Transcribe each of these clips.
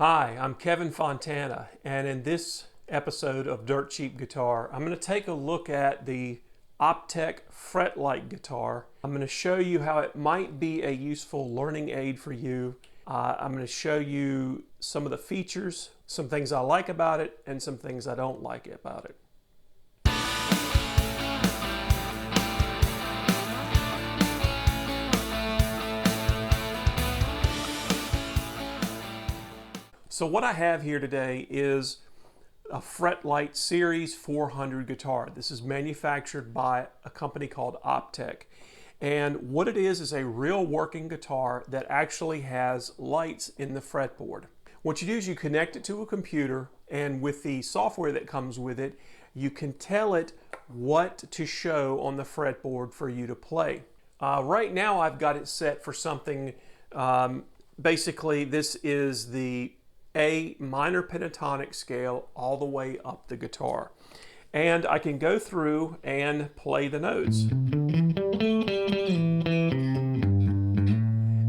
Hi, I'm Kevin Fontana, and in this episode of Dirt Cheap Guitar, I'm going to take a look at the Optek Fretlight guitar. I'm going to show you how it might be a useful learning aid for you. I'm going to show you some of the features, some things I like about it, and some things I don't like about it. So what I have here today is a Fretlight Series 400 guitar. This is manufactured by a company called Optek. And what it is a real working guitar that actually has lights in the fretboard. What you do is you connect it to a computer, and with the software that comes with it, you can tell it what to show on the fretboard for you to play. Right now I've got it set for something, basically this is the A minor pentatonic scale all the way up the guitar. And I can go through and play the notes.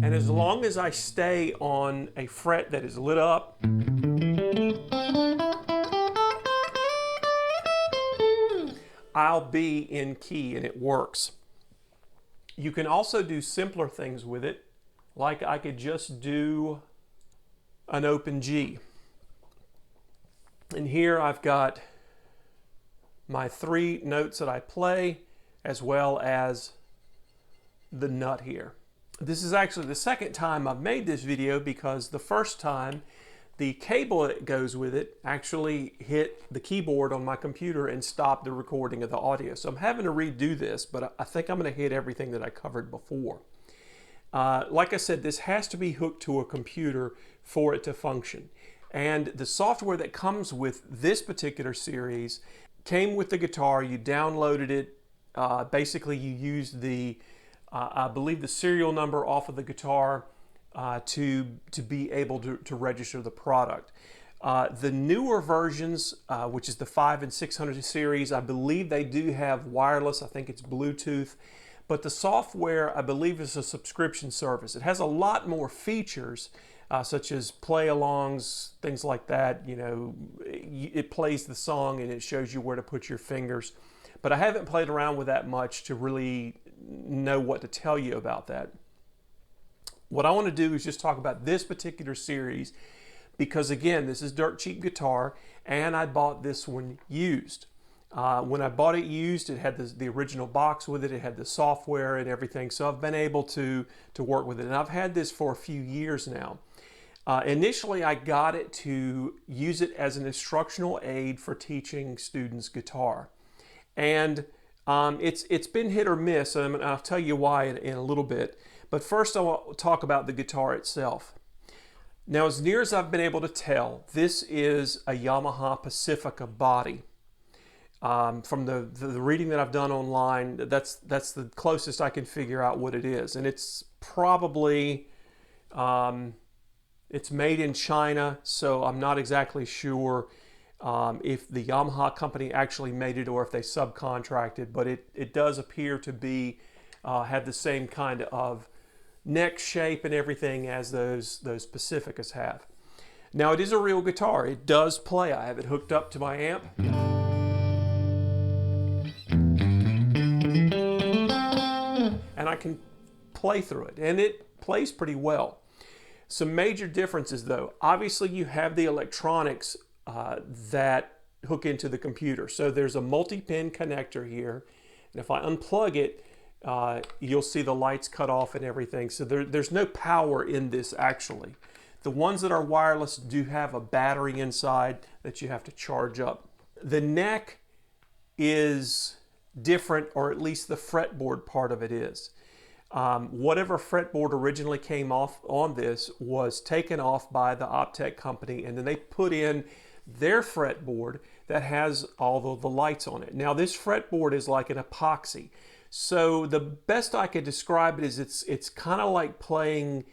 And as long as I stay on a fret that is lit up, I'll be in key and it works. You can also do simpler things with it, like I could just do an open G. And here I've got my 3 notes that I play, as well as the nut here. This is actually the second time I've made this video, because the first time the cable that goes with it actually hit the keyboard on my computer and stopped the recording of the audio. So I'm having to redo this, but I think I'm going to hit everything that I covered before. Like I said, this has to be hooked to a computer for it to function. And the software that comes with this particular series came with the guitar. You downloaded it. Basically, you used the, I believe, the serial number off of the guitar to be able to register the product. The newer versions, which is the 5 and 600 series, I believe they do have wireless. I think it's Bluetooth. But the software, I believe, is a subscription service. It has a lot more features, such as play-alongs, things like that. You know, it plays the song and it shows you where to put your fingers. But I haven't played around with that much to really know what to tell you about that. What I want to do is just talk about this particular series, because again, this is dirt cheap guitar, and I bought this one used. When I bought it used, it had the original box with it. It had the software and everything. So I've been able to work with it. And I've had this for a few years now. Initially, I got it to use it as an instructional aid for teaching students guitar. And it's been hit or miss, and I'll tell you why in a little bit. But first, I want to talk about the guitar itself. Now, as near as I've been able to tell, this is a Yamaha Pacifica body. From the reading that I've done online, that's the closest I can figure out what it is. And it's probably, it's made in China, so I'm not exactly sure if the Yamaha company actually made it or if they subcontracted, but it does appear to be, have the same kind of neck shape and everything as those Pacificas have. Now, it is a real guitar. It does play. I have it hooked up to my amp. And I can play through it, and it plays pretty well. Some major differences though. Obviously you have the electronics that hook into the computer. So there's a multi-pin connector here, and if I unplug it, you'll see the lights cut off and everything. So there's no power in this actually. The ones that are wireless do have a battery inside that you have to charge up. The neck is different, or at least the fretboard part of it is. Whatever fretboard originally came off on this was taken off by the Optek company, and then they put in their fretboard that has all the lights on it. Now this fretboard is like an epoxy. So the best I could describe it is it's kind of like playing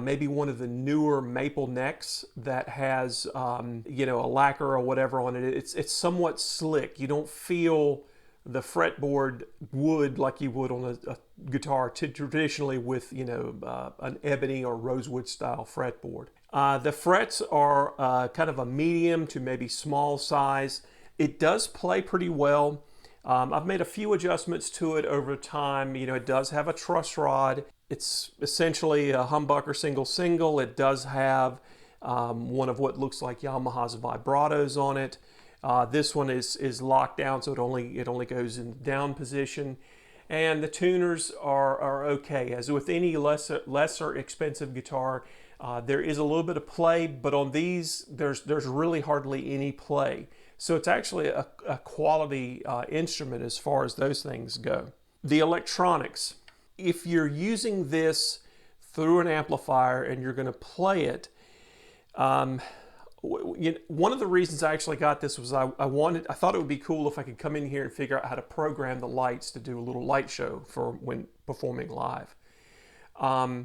maybe one of the newer maple necks that has you know, a lacquer or whatever on it. It's somewhat slick. You don't feel the fretboard wood like you would on a guitar traditionally with, you know, an ebony or rosewood style fretboard. The frets are kind of a medium to maybe small size. It does play pretty well. I've made a few adjustments to it over time. You know, it does have a truss rod. It's essentially a humbucker single. It does have one of what looks like Yamaha's vibratos on it. This one is locked down, so it only goes in down position. And the tuners are okay. As with any lesser expensive guitar, there is a little bit of play, but on these, there's really hardly any play. So it's actually a quality instrument as far as those things go. The electronics, if you're using this through an amplifier and you're going to play it, one of the reasons I actually got this was I thought it would be cool if I could come in here and figure out how to program the lights to do a little light show for when performing live. I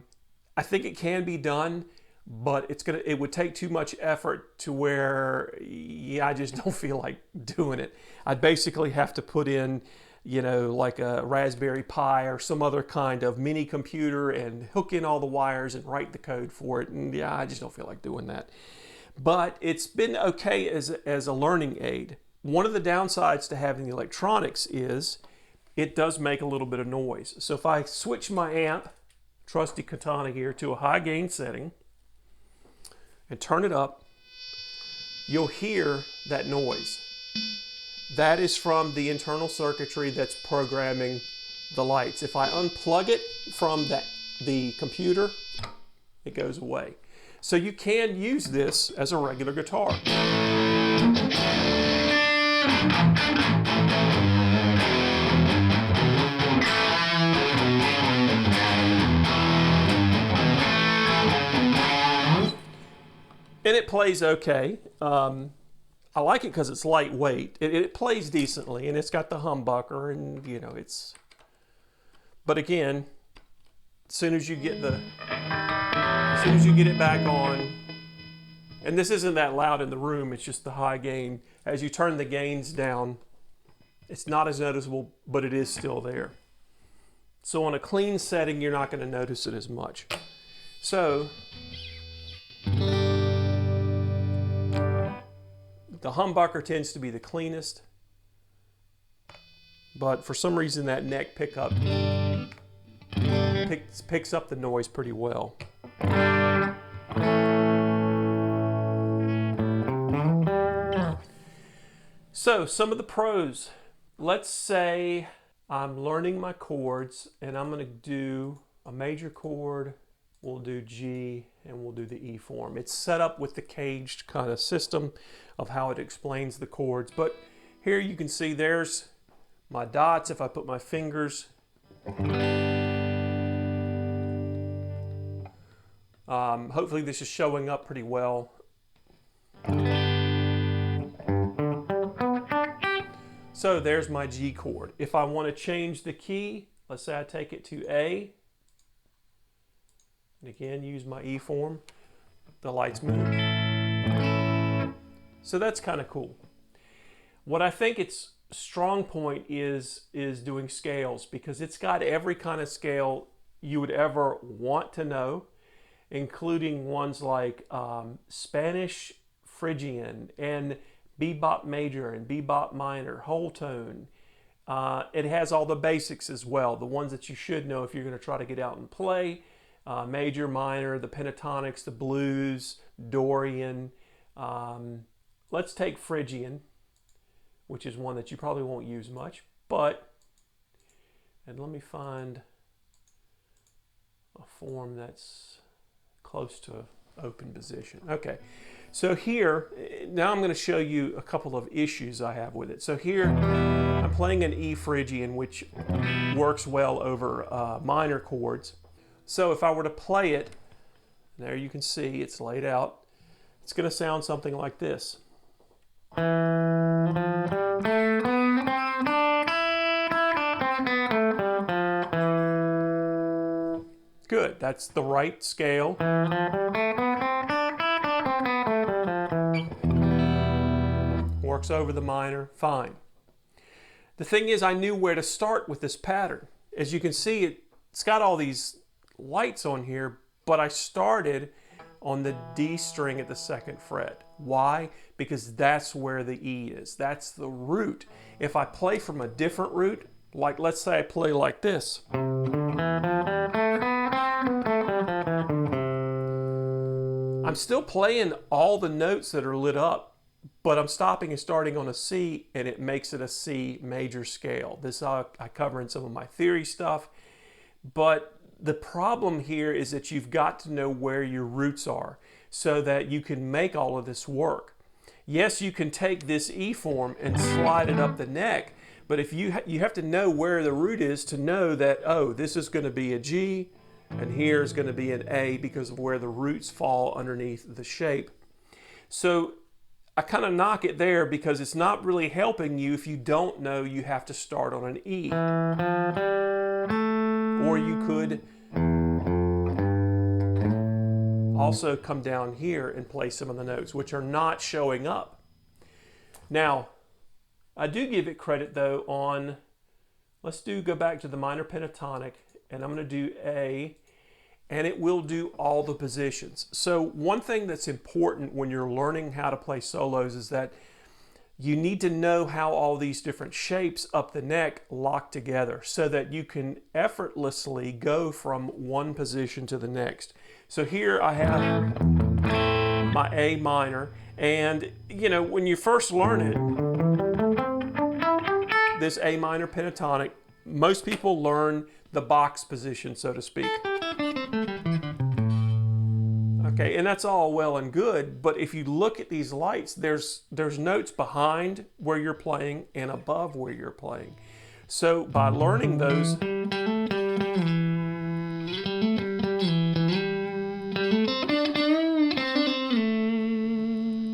think it can be done, but it would take too much effort to where, I just don't feel like doing it. I'd basically have to put in, like a Raspberry Pi or some other kind of mini computer and hook in all the wires and write the code for it. And I just don't feel like doing that. But it's been okay as a learning aid. One of the downsides to having the electronics is it does make a little bit of noise. So if I switch my amp, trusty Fontana here, to a high gain setting and turn it up, you'll hear that noise. That is from the internal circuitry that's programming the lights. If I unplug it from the computer, it goes away. So you can use this as a regular guitar. And it plays okay. I like it because it's lightweight. It plays decently, and it's got the humbucker, and it's. But again, as soon as you get it back on, and this isn't that loud in the room, it's just the high gain. As you turn the gains down, it's not as noticeable, but it is still there. So on a clean setting, you're not going to notice it as much. So the humbucker tends to be the cleanest, but for some reason that neck pickup picks up the noise pretty well. So some of the pros. Let's say I'm learning my chords and I'm going to do a major chord, we'll do G, and we'll do the E form. It's set up with the caged kind of system of how it explains the chords. But here you can see there's my dots. If I put my fingers, hopefully this is showing up pretty well. So there's my G chord. If I want to change the key, let's say I take it to A, and again use my E form, the lights move. So that's kind of cool. What I think its strong point is doing scales, because it's got every kind of scale you would ever want to know, including ones like Spanish Phrygian and bebop major and bebop minor, whole tone. It has all the basics as well, the ones that you should know if you're going to try to get out and play. Major, minor, the pentatonics, the blues, Dorian. Let's take Phrygian, which is one that you probably won't use much, and let me find a form that's close to open position. Okay, so here, now I'm going to show you a couple of issues I have with it. So here, I'm playing an E Phrygian, which works well over minor chords. So if I were to play it, there you can see it's laid out, it's going to sound something like this. Good, that's the right scale. Works over the minor, fine. The thing is, I knew where to start with this pattern. As you can see, it's got all these lights on here, but I started on the D string at the 2nd fret. Why? Because that's where the E is. That's the root. If I play from a different root, like let's say I play like this, I'm still playing all the notes that are lit up, but I'm stopping and starting on a C, and it makes it a C major scale. This I cover in some of my theory stuff, but the problem here is that you've got to know where your roots are so that you can make all of this work. Yes, you can take this E form and slide it up the neck, but if you have to know where the root is to know that, oh, this is going to be a G, and here is going to be an A because of where the roots fall underneath the shape. So I kind of knock it there because it's not really helping you if you don't know you have to start on an E. Or you could also come down here and play some of the notes, which are not showing up. Now, I do give it credit though on, let's go back to the minor pentatonic, and I'm going to do A, and it will do all the positions. So one thing that's important when you're learning how to play solos is that you need to know how all these different shapes up the neck lock together so that you can effortlessly go from one position to the next. So here I have my A minor, and you know, when you first learn it, this A minor pentatonic, most people learn the box position, so to speak. Okay, and that's all well and good, but if you look at these lights, there's notes behind where you're playing and above where you're playing. So by learning those,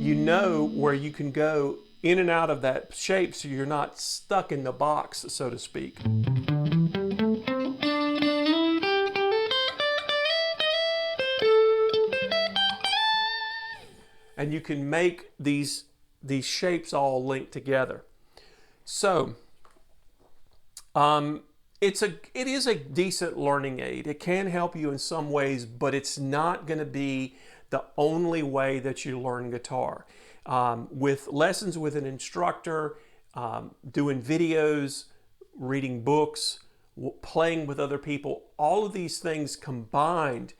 you know where you can go in and out of that shape so you're not stuck in the box, so to speak. And you can make these shapes all link together. So it is a decent learning aid. It can help you in some ways, but it's not going to be the only way that you learn guitar. With lessons with an instructor, doing videos, reading books, playing with other people, all of these things combined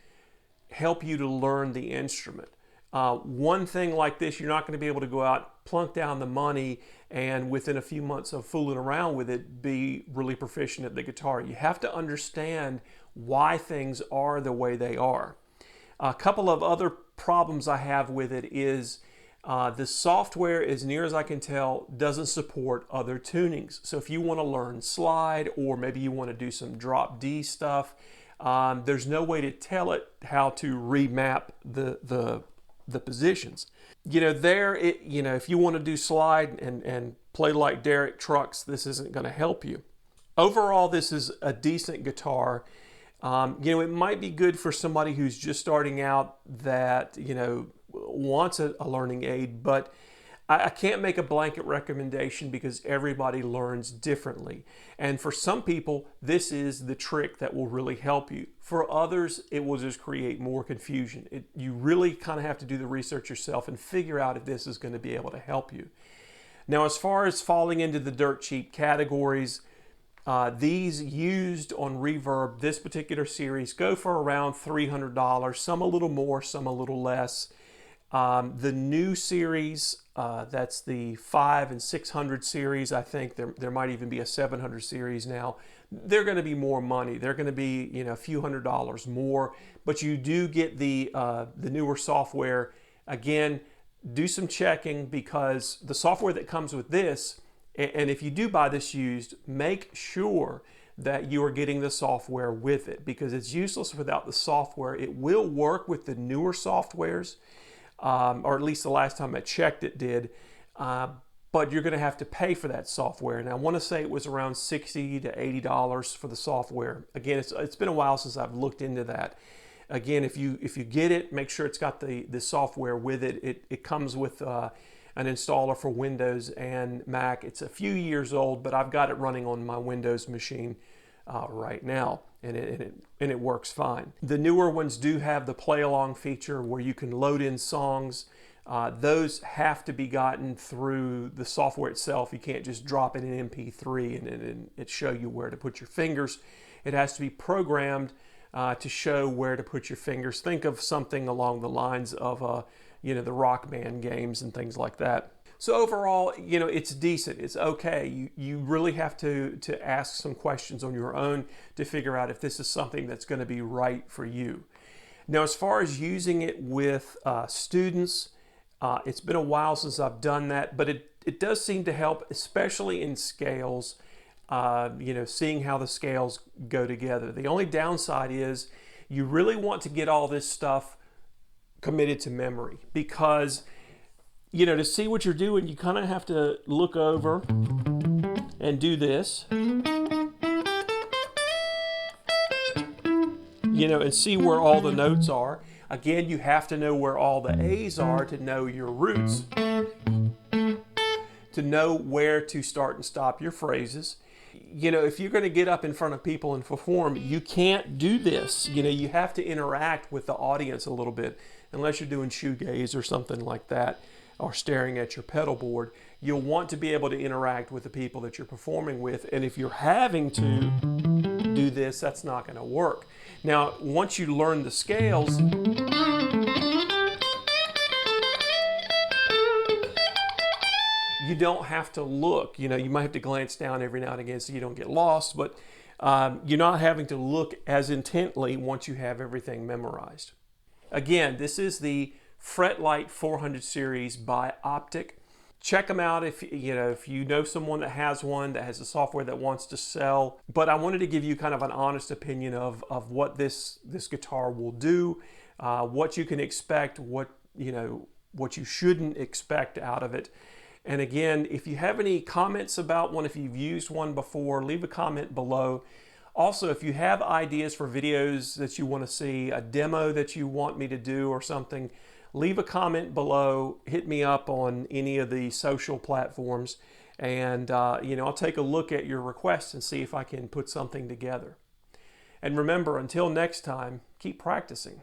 help you to learn the instrument. One thing like this, you're not going to be able to go out, plunk down the money, and within a few months of fooling around with it, be really proficient at the guitar. You have to understand why things are the way they are. A couple of other problems I have with it is the software, as near as I can tell, doesn't support other tunings. So if you want to learn slide, or maybe you want to do some drop D stuff, there's no way to tell it how to remap the positions. You know, if you want to do slide and play like Derek Trucks, this isn't going to help you. Overall, this is a decent guitar. It might be good for somebody who's just starting out that, wants a learning aid, but I can't make a blanket recommendation because everybody learns differently. And for some people, this is the trick that will really help you. For others, it will just create more confusion. You really kind of have to do the research yourself and figure out if this is going to be able to help you. Now, as far as falling into the dirt cheap categories, these used on Reverb, this particular series, go for around $300, some a little more, some a little less. The new series, that's the 500 and 600 series, I think there might even be a 700 series now. They're going to be more money. They're going to be a few $100s more, but you do get the newer software. Again, do some checking, because the software that comes with this, and if you do buy this used, make sure that you are getting the software with it, because it's useless without the software. It will work with the newer softwares, or at least the last time I checked it did, but you're going to have to pay for that software. And I want to say it was around $60 to $80 for the software. Again, it's been a while since I've looked into that. Again, if you get it, make sure it's got the software with it. It comes with an installer for Windows and Mac. It's a few years old, but I've got it running on my Windows machine right now. and it works fine. The newer ones do have the play along feature where you can load in songs. Those have to be gotten through the software itself. You can't just drop it in MP3 and it show you where to put your fingers. It has to be programmed to show where to put your fingers. Think of something along the lines of the Rock Band games and things like that. So overall, it's decent. It's okay. You really have to ask some questions on your own to figure out if this is something that's going to be right for you. Now, as far as using it with students, it's been a while since I've done that, but it does seem to help, especially in scales, seeing how the scales go together. The only downside is you really want to get all this stuff committed to memory, because to see what you're doing, you kind of have to look over and do this, and see where all the notes are. Again, you have to know where all the A's are to know your roots, to know where to start and stop your phrases. If you're going to get up in front of people and perform, you can't do this. You have to interact with the audience a little bit, unless you're doing shoegaze or something like that, or staring at your pedal board. You'll want to be able to interact with the people that you're performing with, and if you're having to do this, that's not going to work. Now, once you learn the scales, you don't have to look. You might have to glance down every now and again so you don't get lost, but you're not having to look as intently once you have everything memorized. Again, this is the Fretlight 400 series by Optek. Check them out if you know someone that has one, that has a software that wants to sell. But I wanted to give you kind of an honest opinion of what this guitar will do, what you can expect, what you shouldn't expect out of it. And again, if you have any comments about one, if you've used one before, leave a comment below. Also, if you have ideas for videos that you want to see, a demo that you want me to do or something, leave a comment below. Hit me up on any of the social platforms, and I'll take a look at your requests and see if I can put something together. And remember, until next time, keep practicing.